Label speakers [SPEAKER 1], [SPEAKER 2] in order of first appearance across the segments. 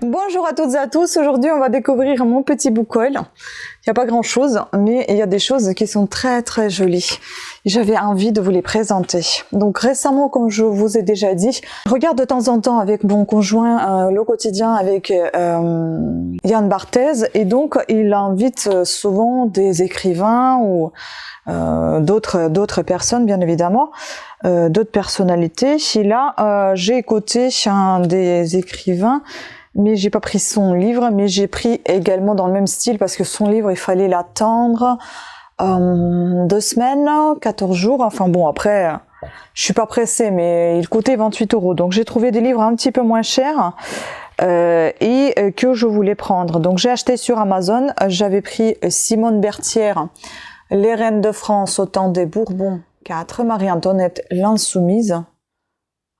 [SPEAKER 1] Bonjour à toutes et à tous, aujourd'hui on va découvrir mon petit bookhaul. Il n'y a pas grand chose, mais il y a des choses qui sont très très jolies. J'avais envie de vous les présenter. Donc récemment, comme je vous ai déjà dit, je regarde de temps en temps avec mon conjoint le quotidien avec Yann Barthès, et donc il invite souvent des écrivains ou d'autres personnes, bien évidemment, d'autres personnalités. Et là, j'ai écouté un des écrivains, mais j'ai pas pris son livre, mais j'ai pris également dans le même style parce que son livre, il fallait l'attendre 2 semaines, 14 jours. Enfin bon, après, je suis pas pressée, mais il coûtait 28 €. Donc j'ai trouvé des livres un petit peu moins chers et que je voulais prendre. Donc j'ai acheté sur Amazon. J'avais pris Simone Bertière, Les Reines de France au temps des Bourbons 4, Marie-Antoinette l'Insoumise.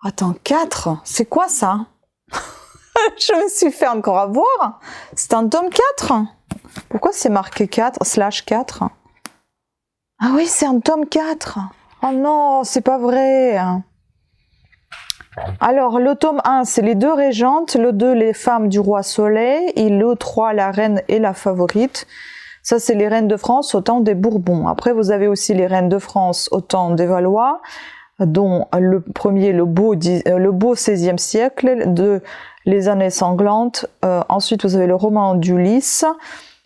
[SPEAKER 1] Attends, 4? C'est quoi ça? Je me suis fait encore avoir. C'est un tome 4. Pourquoi c'est marqué 4/4? Ah oui, c'est un tome 4. Oh non, c'est pas vrai. Alors, le tome 1, c'est les 2 régentes. Le 2, les femmes du roi Soleil. Et le 3, la reine et la favorite. Ça, c'est les reines de France au temps des Bourbons. Après, vous avez aussi les reines de France au temps des Valois, dont le premier, le beau 16e siècle, de les années sanglantes. Ensuite, vous avez le roman d'Ulysse,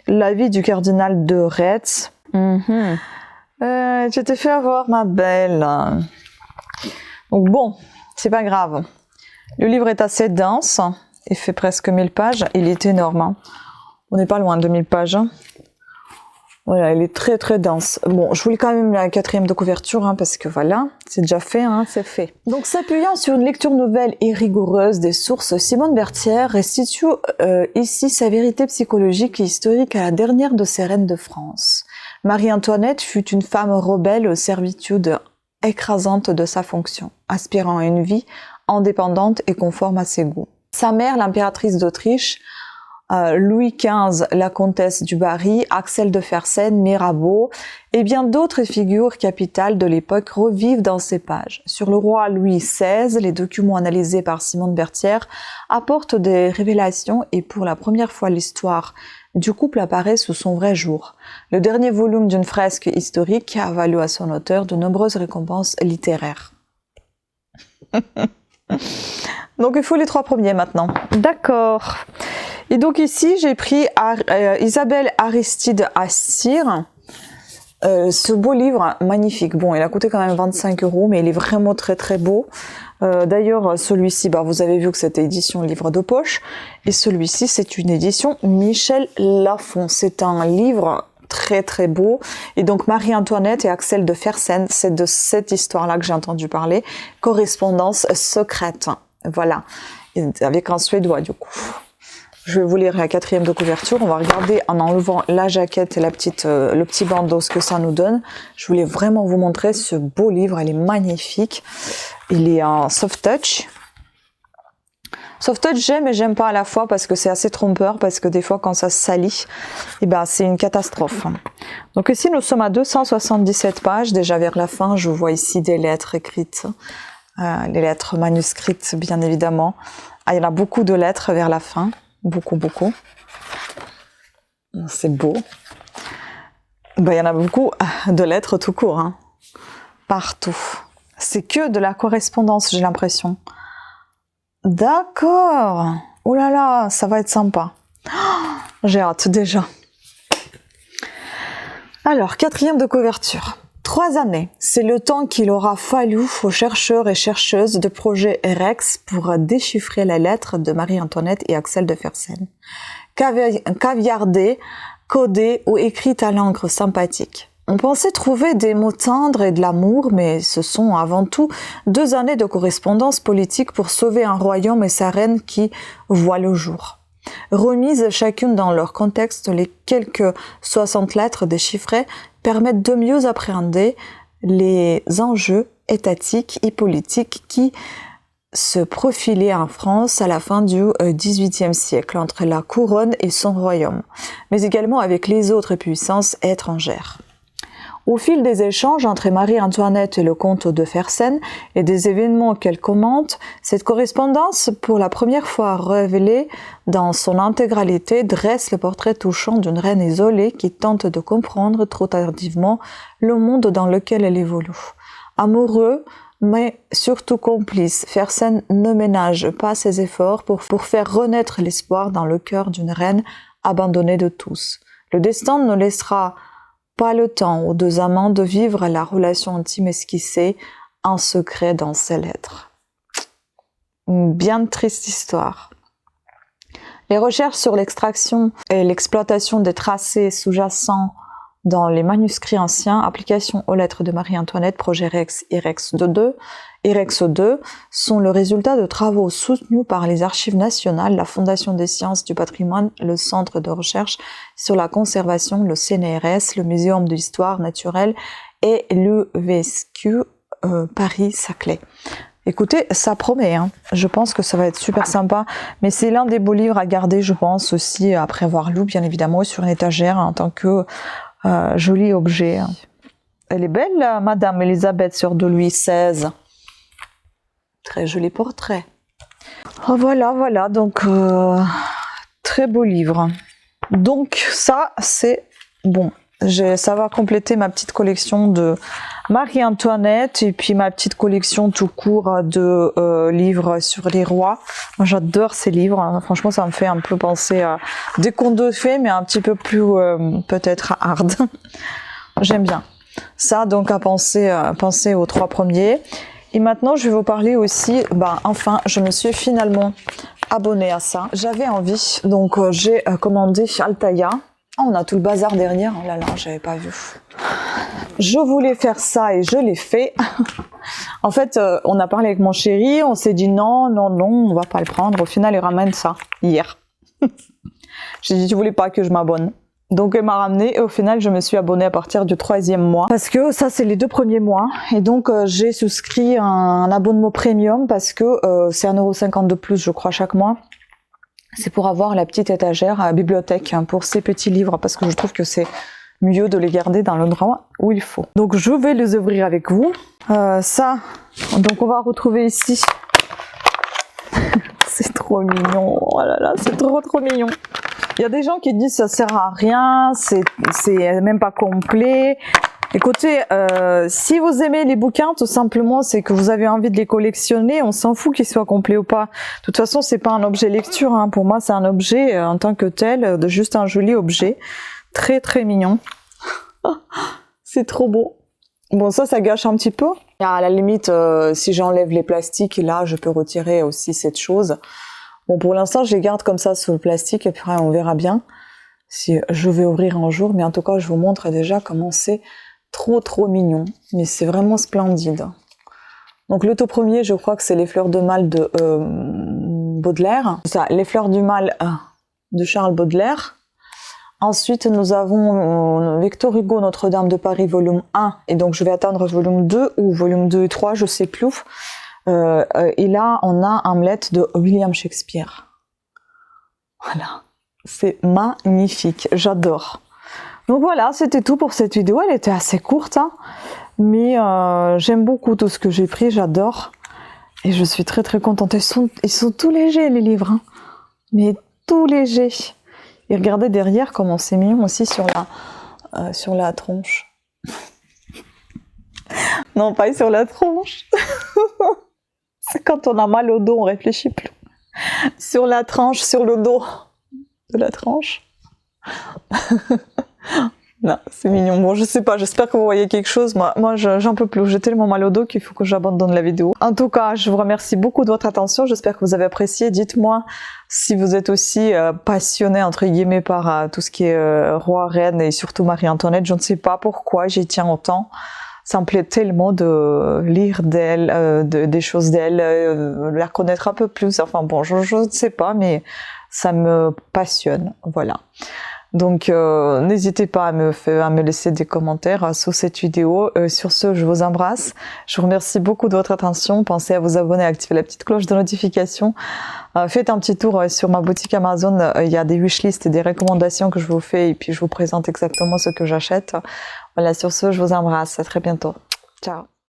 [SPEAKER 1] la vie du cardinal de Retz. Je t'ai fait avoir, ma belle. Donc bon, c'est pas grave. Le livre est assez dense. Il fait presque 1000 pages. Il est énorme. Hein. On n'est pas loin de 1000 pages. Hein. Voilà, elle est très très dense. Bon, je voulais quand même la 4e de couverture, hein, parce que voilà, c'est déjà fait, hein, c'est fait. Donc, s'appuyant sur une lecture nouvelle et rigoureuse des sources, Simone Bertière restitue ici sa vérité psychologique et historique à la dernière de ces reines de France. Marie-Antoinette fut une femme rebelle aux servitudes écrasantes de sa fonction, aspirant à une vie indépendante et conforme à ses goûts. Sa mère, l'impératrice d'Autriche, Louis XV, la comtesse du Barry, Axel de Fersen, Mirabeau et bien d'autres figures capitales de l'époque revivent dans ces pages. Sur le roi Louis XVI, les documents analysés par Simone Bertière apportent des révélations et pour la première fois l'histoire du couple apparaît sous son vrai jour. Le dernier volume d'une fresque historique a valu à son auteur de nombreuses récompenses littéraires. Donc il faut les 3 premiers maintenant. D'accord. Et donc ici, j'ai pris Isabelle Aristide Assir, ce beau livre magnifique. Bon, il a coûté quand même 25 €, mais il est vraiment très très beau. D'ailleurs, celui-ci, vous avez vu que c'était édition livre de poche. Et celui-ci, c'est une édition Michel Lafon. C'est un livre très très beau. Et donc Marie-Antoinette et Axel de Fersen, c'est de cette histoire-là que j'ai entendu parler. Correspondance secrète. Voilà. Et avec un Suédois, du coup. Je vais vous lire la 4e de couverture. On va regarder en enlevant la jaquette et le petit bandeau ce que ça nous donne. Je voulais vraiment vous montrer ce beau livre. Il est magnifique. Il est en soft touch. Soft touch, j'aime et j'aime pas à la fois parce que c'est assez trompeur, parce que des fois quand ça se salit, c'est une catastrophe. Donc ici nous sommes à 277 pages. Déjà vers la fin, je vois ici des lettres écrites. Les lettres manuscrites, bien évidemment. Il y en a beaucoup de lettres vers la fin. Beaucoup, beaucoup. C'est beau. Il y en a beaucoup de lettres tout court. Hein. Partout. C'est que de la correspondance, j'ai l'impression. D'accord. Oh là là, ça va être sympa. J'ai hâte déjà. Alors, 4e de couverture. 3 années, c'est le temps qu'il aura fallu aux chercheurs et chercheuses de projet REX pour déchiffrer les lettres de Marie-Antoinette et Axel de Fersen. Caviardées, codées ou écrites à l'encre sympathique. On pensait trouver des mots tendres et de l'amour, mais ce sont avant tout 2 années de correspondance politique pour sauver un royaume et sa reine qui voient le jour. Remises chacune dans leur contexte, les quelques 60 lettres déchiffrées permettent de mieux appréhender les enjeux étatiques et politiques qui se profilaient en France à la fin du XVIIIe siècle entre la couronne et son royaume, mais également avec les autres puissances étrangères. Au fil des échanges entre Marie-Antoinette et le comte de Fersen et des événements qu'elle commente, cette correspondance, pour la première fois révélée dans son intégralité, dresse le portrait touchant d'une reine isolée qui tente de comprendre trop tardivement le monde dans lequel elle évolue. Amoureux, mais surtout complice, Fersen ne ménage pas ses efforts pour faire renaître l'espoir dans le cœur d'une reine abandonnée de tous. Le destin ne laissera pas le temps aux deux amants de vivre la relation intime esquissée en secret dans ses lettres. Une bien triste histoire. Les recherches sur l'extraction et l'exploitation des tracés sous-jacents dans les manuscrits anciens, application aux lettres de Marie-Antoinette, projet IREX-2, sont le résultat de travaux soutenus par les Archives nationales, la Fondation des sciences du patrimoine, le Centre de recherche sur la conservation, le CNRS, le Muséum d'histoire naturelle et l'UVSQ Paris-Saclay. Écoutez, ça promet, hein. Je pense que ça va être super sympa, mais c'est l'un des beaux livres à garder, je pense, aussi après avoir lu, bien évidemment, sur une étagère en tant que joli objet. Elle est belle, Madame Elisabeth, sœur de Louis XVI. Très joli portrait. Oh, voilà, donc très beau livre. Donc ça, c'est bon. Ça va compléter ma petite collection de Marie-Antoinette et puis ma petite collection tout court de livres sur les rois. Moi, j'adore ces livres. Hein. Franchement, ça me fait un peu penser à des contes de fées, mais un petit peu plus peut-être hard. J'aime bien. Ça, donc, à penser aux 3 premiers. Et maintenant, je vais vous parler aussi, enfin, je me suis finalement abonnée à ça. J'avais envie, donc j'ai commandé Altaïa. Oh, on a tout le bazar derrière. Oh là là, j'avais pas vu. Je voulais faire ça et je l'ai fait. En fait, on a parlé avec mon chéri, on s'est dit non, on va pas le prendre. Au final, il ramène ça hier. J'ai dit, tu voulais pas que je m'abonne. Donc, elle m'a ramené et au final, je me suis abonnée à partir du 3e mois. Parce que ça, c'est les 2 premiers mois. Et donc, j'ai souscrit un abonnement premium parce que c'est 1,50 € de plus, je crois, chaque mois. C'est pour avoir la petite étagère à bibliothèque pour ces petits livres parce que je trouve que c'est mieux de les garder dans l'endroit où il faut. Donc je vais les ouvrir avec vous. Ça, donc on va retrouver ici. C'est trop mignon. Oh là là, c'est trop mignon. Il y a des gens qui disent ça sert à rien, c'est même pas complet. Écoutez, si vous aimez les bouquins, tout simplement, c'est que vous avez envie de les collectionner, on s'en fout qu'ils soient complets ou pas. De toute façon, c'est pas un objet lecture, hein. Pour moi, c'est un objet en tant que tel, juste un joli objet. Très mignon. C'est trop beau. Bon, ça gâche un petit peu. À la limite, si j'enlève les plastiques, là, je peux retirer aussi cette chose. Bon, pour l'instant, je les garde comme ça sous le plastique et puis on verra bien si je vais ouvrir un jour. Mais en tout cas, je vous montre déjà comment c'est trop mignon. Mais c'est vraiment splendide. Donc, le tout premier, je crois que c'est Les Fleurs de Mal de Baudelaire. Ça, Les Fleurs du Mal de Charles Baudelaire. Ensuite, nous avons Victor Hugo, Notre-Dame de Paris, volume 1. Et donc, je vais attendre volume 2 ou volume 2 et 3, je sais plus. Et là, on a Hamlet de William Shakespeare. Voilà. C'est magnifique. J'adore. Donc voilà, c'était tout pour cette vidéo. Elle était assez courte, hein, mais j'aime beaucoup tout ce que j'ai pris. J'adore. Et je suis très contente. Ils sont tout légers, les livres. Hein, mais tout légers. Et regardez derrière comment c'est mignon aussi sur la tronche. Non, pas sur la tronche. C'est quand on a mal au dos, on réfléchit plus. Sur la tranche, sur le dos de la tranche. Non, c'est mignon. Bon, je sais pas, j'espère que vous voyez quelque chose. Moi j'en peux plus. J'ai tellement mal au dos qu'il faut que j'abandonne la vidéo. En tout cas, je vous remercie beaucoup de votre attention. J'espère que vous avez apprécié. Dites-moi si vous êtes aussi passionné, entre guillemets, par tout ce qui est roi, reine et surtout Marie-Antoinette. Je ne sais pas pourquoi j'y tiens autant. Ça me plaît tellement de lire d'elle, des choses d'elle, la connaître un peu plus. Enfin bon, je ne sais pas, mais ça me passionne. Voilà. Donc n'hésitez pas à me laisser des commentaires sous cette vidéo. Sur ce, je vous embrasse. Je vous remercie beaucoup de votre attention. Pensez à vous abonner, à activer la petite cloche de notification. Faites un petit tour sur ma boutique Amazon. Il y a des wishlists et des recommandations que je vous fais et puis je vous présente exactement ce que j'achète. Voilà, sur ce, je vous embrasse. À très bientôt. Ciao.